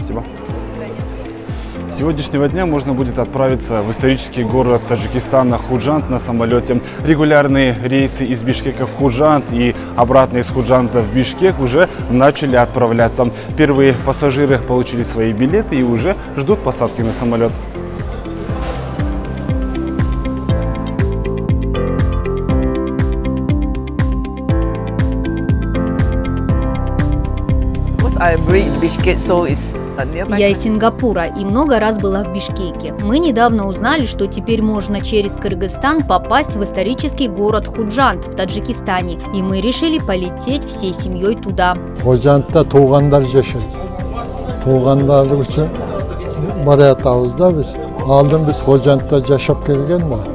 Спасибо. С сегодняшнего дня можно будет отправиться в исторический город Таджикистана Худжанд на самолете. Регулярные рейсы из Бишкека в Худжанд и обратно из Худжанда в Бишкек уже начали отправляться. Первые пассажиры получили свои билеты и уже ждут посадки на самолет. Я из Сингапура и много раз была в Бишкеке. Мы недавно узнали, что теперь можно через Кыргызстан попасть в исторический город Худжанд в Таджикистане. И мы решили полететь всей семьей туда. Худжандта туғандар жашайды. Туғандар үшін баратабыз да біз. Алдын біз Худжандта жашап келген да.